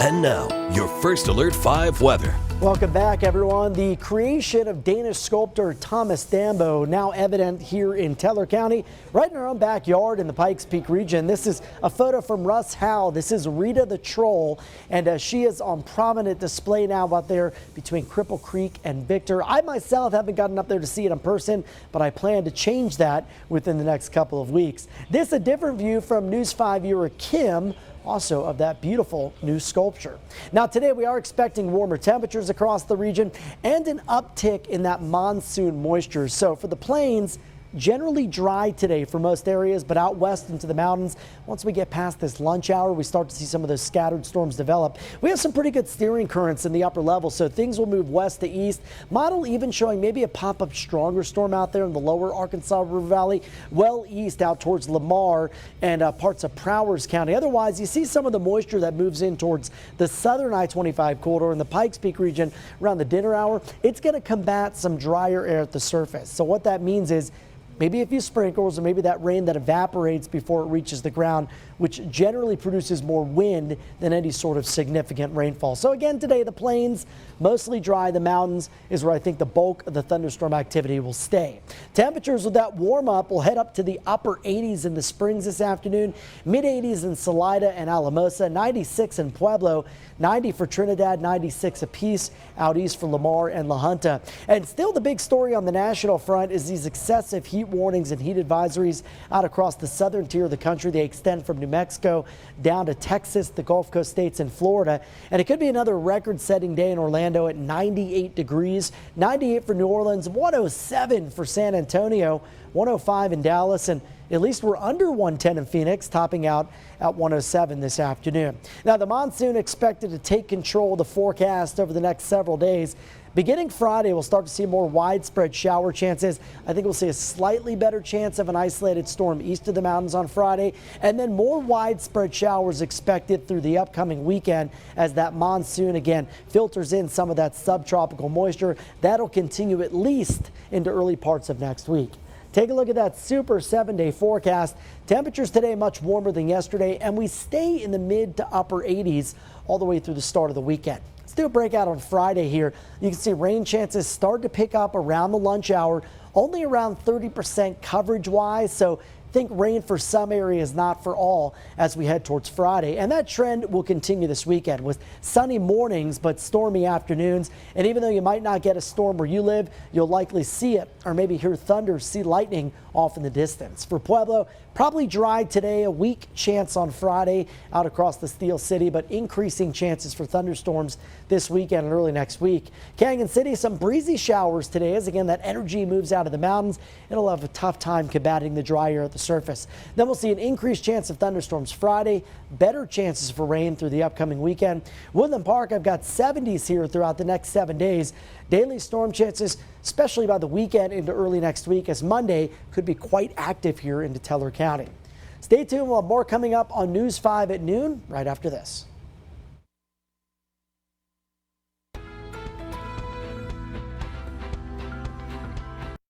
And now, your First Alert 5 weather. Welcome back, everyone. The creation of Danish sculptor Thomas Dambo now evident here in Teller County, right in our own backyard in the Pikes Peak region. This is a photo from Russ Howe. This is Rita the Troll, and she is on prominent display now out there between Cripple Creek and Victor. I myself haven't gotten up there to see it in person, but I plan to change that within the next couple of weeks. This a different view from News 5 viewer Kim, also of that beautiful new sculpture. Now today we are expecting warmer temperatures across the region and an uptick in that monsoon moisture. So for the plains, generally dry today for most areas, but out west into the mountains, once we get past this lunch hour, we start to see some of those scattered storms develop. We have some pretty good steering currents in the upper level, so things will move west to east. Model even showing maybe a pop-up stronger storm out there in the lower Arkansas River Valley, well east out towards Lamar and parts of Prowers County. Otherwise, you see some of the moisture that moves in towards the southern I-25 corridor in the Pikes Peak region around the dinner hour. It's going to combat some drier air at the surface. So what that means is maybe a few sprinkles or maybe that rain that evaporates before it reaches the ground, which generally produces more wind than any sort of significant rainfall. So again, today the plains mostly dry. The mountains is where I think the bulk of the thunderstorm activity will stay. Temperatures with that warm up will head up to the upper 80s in the Springs this afternoon, mid 80s in Salida and Alamosa, 96 in Pueblo, 90 for Trinidad, 96 apiece out east for Lamar and La Junta. And still the big story on the national front is these excessive heat warnings and heat advisories out across the southern tier of the country. They extend from New Mexico down to Texas, the Gulf Coast states, and Florida. And it could be another record-setting day in Orlando at 98 degrees, 98 for New Orleans, 107 for San Antonio, 105 in Dallas, and at least we're under 110 in Phoenix, topping out at 107 this afternoon. Now, the monsoon expected to take control of the forecast over the next several days. Beginning Friday, we'll start to see more widespread shower chances. I think we'll see a slightly better chance of an isolated storm east of the mountains on Friday, and then more widespread showers expected through the upcoming weekend as that monsoon again filters in some of that subtropical moisture. That'll continue at least into early parts of next week. Take a look at that super 7-day forecast. Temperatures today much warmer than yesterday, and we stay in the mid to upper 80s all the way through the start of the weekend. Let's do a breakout on Friday here. You can see rain chances start to pick up around the lunch hour, only around 30% coverage wise. So think rain for some areas, not for all, as we head towards Friday. And that trend will continue this weekend with sunny mornings but stormy afternoons. And even though you might not get a storm where you live, you'll likely see it or maybe hear thunder, see lightning off in the distance. For Pueblo, probably dry today, a weak chance on Friday out across the Steel City, but increasing chances for thunderstorms this weekend and early next week. Canyon City, some breezy showers today as again that energy moves out of the mountains. It'll have a tough time combating the dry air at the surface. Then we'll see an increased chance of thunderstorms Friday, better chances for rain through the upcoming weekend. Woodland Park, I've got 70s here throughout the next 7 days. Daily storm chances, especially by the weekend into early next week, as Monday could be quite active here into Teller County. Stay tuned, we'll have more coming up on News 5 at noon right after this.